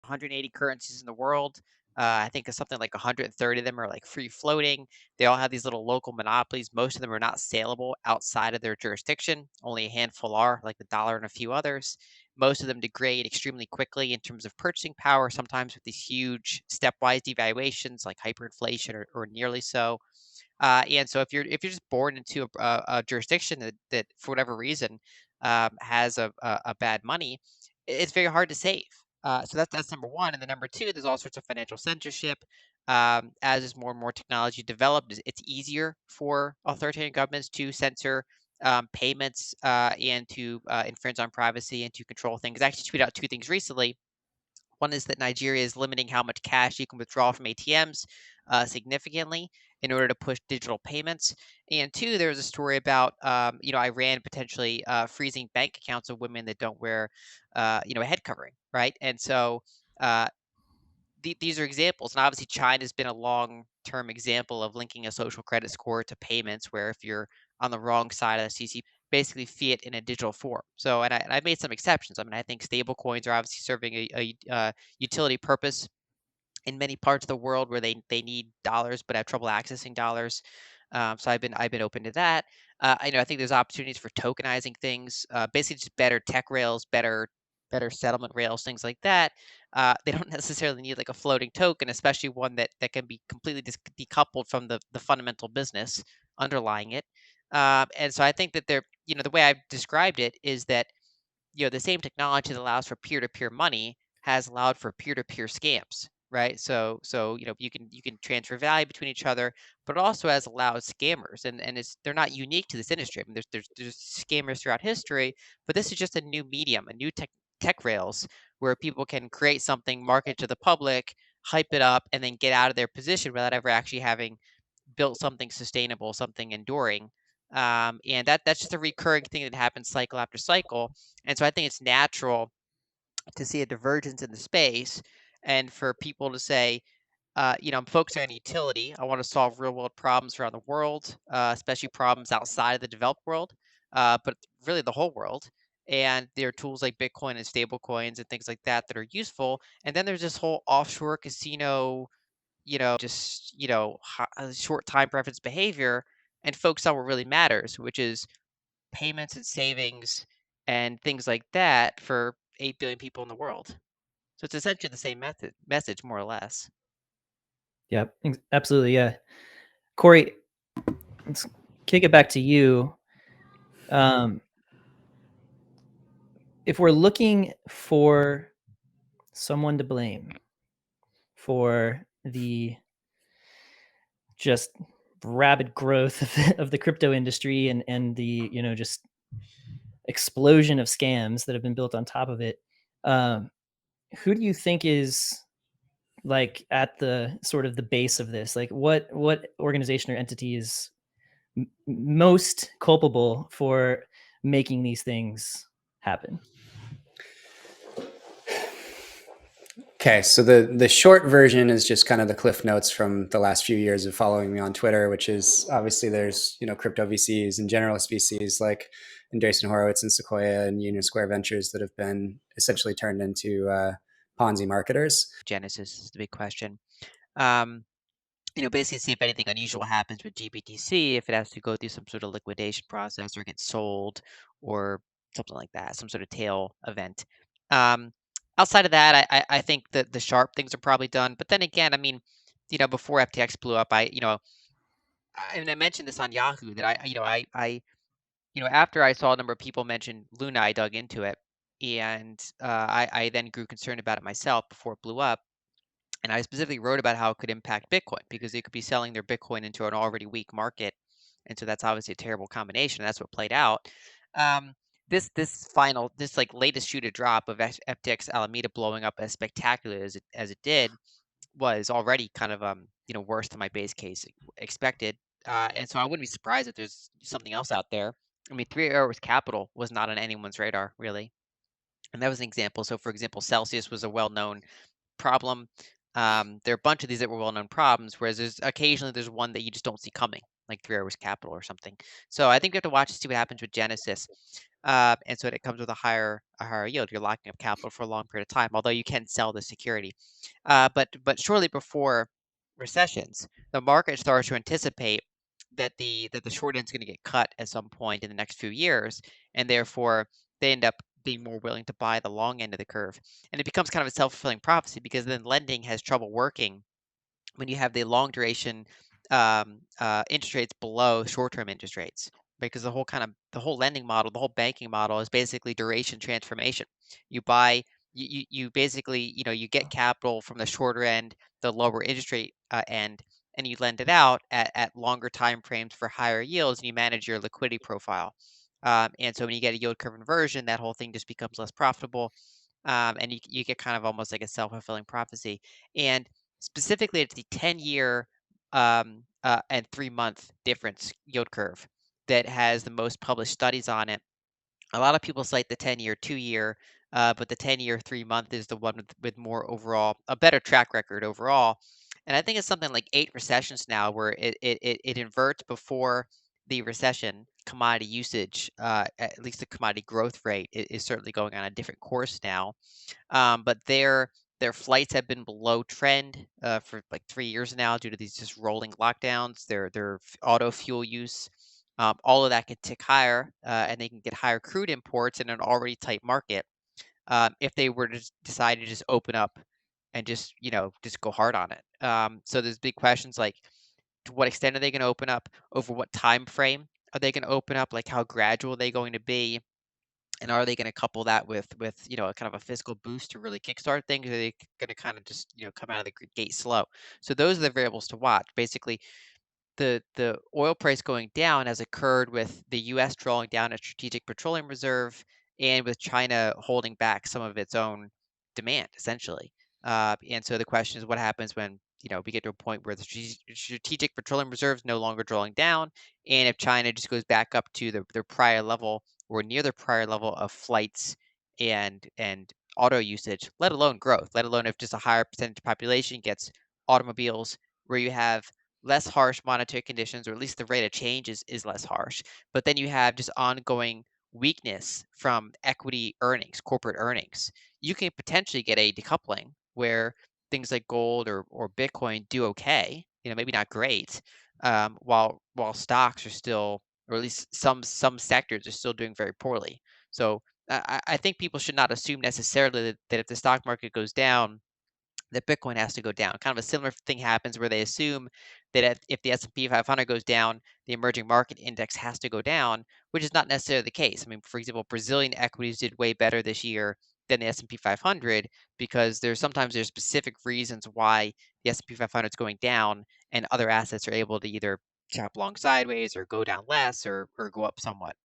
180 currencies in the world. I think it's something like 130 of them are like free floating. They all have these little local monopolies. Most of them are not saleable outside of their jurisdiction. Only a handful are, like the dollar and a few others. Most of them degrade extremely quickly in terms of purchasing power, sometimes with these huge stepwise devaluations like hyperinflation or nearly so. And so if you're just born into a jurisdiction that for whatever reason has a bad money, it's very hard to save. So that's number one. And then number two, there's all sorts of financial censorship. As is more and more technology developed, it's easier for authoritarian governments to censor payments and to infringe on privacy and to control things. I actually tweeted out two things recently. One is that Nigeria is limiting how much cash you can withdraw from ATMs significantly in order to push digital payments. And two, there was a story about Iran potentially freezing bank accounts of women that don't wear a head covering, right? And so uh, these are examples, and obviously China's been a long-term example of linking a social credit score to payments, where if you're on the wrong side of the CC, basically fiat in a digital form. So, and I made some exceptions. I mean, I think stable coins are obviously serving a utility purpose in many parts of the world where they need dollars but have trouble accessing dollars. So I've been open to that. I think there's opportunities for tokenizing things, basically just better tech rails, better settlement rails, things like that. They don't necessarily need like a floating token, especially one that can be completely decoupled from the fundamental business underlying it. And so I think that the way I've described it is that the same technology that allows for peer-to-peer money has allowed for peer-to-peer scams, right? So you can transfer value between each other, but it also has allowed scammers, and they're not unique to this industry. I mean, there's scammers throughout history, but this is just a new medium, a new tech rails where people can create something, market it to the public, hype it up, and then get out of their position without ever actually having built something sustainable, something enduring. And that's just a recurring thing that happens cycle after cycle. And so I think it's natural to see a divergence in the space and for people to say, I'm focusing on utility. I want to solve real world problems around the world, especially problems outside of the developed world, but really the whole world. And there are tools like Bitcoin and stable coins and things like that that are useful. And then there's this whole offshore casino, just, short time preference behavior, and focus on what really matters, which is payments and savings and things like that for 8 billion people in the world. So it's essentially the same message, more or less. Yeah, absolutely. Yeah. Cory, let's kick it back to you. If we're looking for someone to blame for the just rapid growth of the crypto industry and the just explosion of scams that have been built on top of it, who do you think is like at the sort of the base of this? Like what organization or entity is most culpable for making these things happen? Okay, so the short version is just kind of the cliff notes from the last few years of following me on Twitter, which is obviously there's crypto VCs and generalist VCs like Andreessen Horowitz and Sequoia and Union Square Ventures that have been essentially turned into Ponzi marketers. Genesis is the big question. Basically see if anything unusual happens with GBTC, if it has to go through some sort of liquidation process or get sold or something like that, some sort of tail event. Outside of that, I think that the sharp things are probably done. But then again, I mean, before FTX blew up, and I mentioned this on Yahoo that after I saw a number of people mention Luna, I dug into it, and I then grew concerned about it myself before it blew up. And I specifically wrote about how it could impact Bitcoin because they could be selling their Bitcoin into an already weak market, and so that's obviously a terrible combination. That's what played out. Um, this like latest shoe to drop of FTX Alameda blowing up as spectacular as it did was already kind of worse than my base case expected. And so I wouldn't be surprised if there's something else out there. I mean, Three Arrows Capital was not on anyone's radar really, and that was an example. So, for example, Celsius was a well-known problem. There are a bunch of these that were well-known problems, whereas there's one that you just don't see coming, like Three Arrows Capital or something. So I think we have to watch to see what happens with Genesis. and so it comes with a higher yield. You're locking up capital for a long period of time, although you can sell the security. But shortly before recessions, the market starts to anticipate that the short end's going to get cut at some point in the next few years, and therefore they end up being more willing to buy the long end of the curve, and it becomes kind of a self-fulfilling prophecy because then lending has trouble working when you have the long duration interest rates below short-term interest rates, because the whole lending model, the whole banking model is basically duration transformation. You buy you basically, you get capital from the shorter end, the lower interest rate end, and you lend it out at longer time frames for higher yields, and you manage your liquidity profile. And so when you get a yield curve inversion, that whole thing just becomes less profitable, and you get kind of almost like a self-fulfilling prophecy. And specifically, it's the 10-year and 3-month difference yield curve that has the most published studies on it. A lot of people cite the 10-year, 2-year, but the 10-year, 3-month is the one with more overall, a better track record overall. And I think it's something like 8 recessions now where it inverts before the recession. Commodity usage, at least the commodity growth rate, is certainly going on a different course now. But their flights have been below trend for like 3 years now due to these just rolling lockdowns. Their auto fuel use, all of that could tick higher, and they can get higher crude imports in an already tight market if they were to decide to just open up and just go hard on it. So there's big questions like, to what extent are they going to open up? Over what time frame are they going to open up? Like, how gradual are they going to be? And are they going to couple that with a kind of a fiscal boost to really kickstart things? Or are they going to kind of just come out of the gate slow? So those are the variables to watch. Basically, the oil price going down has occurred with the U.S. drawing down its strategic petroleum reserve and with China holding back some of its own demand, essentially. And so the question is, what happens when we get to a point where the strategic petroleum reserve is no longer drawing down, and if China just goes back up to their prior level or near their prior level of flights and auto usage, let alone growth, let alone if just a higher percentage of population gets automobiles, where you have less harsh monetary conditions, or at least the rate of change is less harsh. But then you have just ongoing weakness from equity earnings, corporate earnings. You can potentially get a decoupling where things like gold or Bitcoin do okay, maybe not great, while stocks are still, or at least some sectors are still doing very poorly. So I think people should not assume necessarily that if the stock market goes down, that Bitcoin has to go down. Kind of a similar thing happens where they assume that if the S&P 500 goes down, the emerging market index has to go down, which is not necessarily the case. I mean, for example, Brazilian equities did way better this year than the S&P 500 because sometimes there's specific reasons why the S&P 500 is going down and other assets are able to either chop long sideways or go down less or go up somewhat.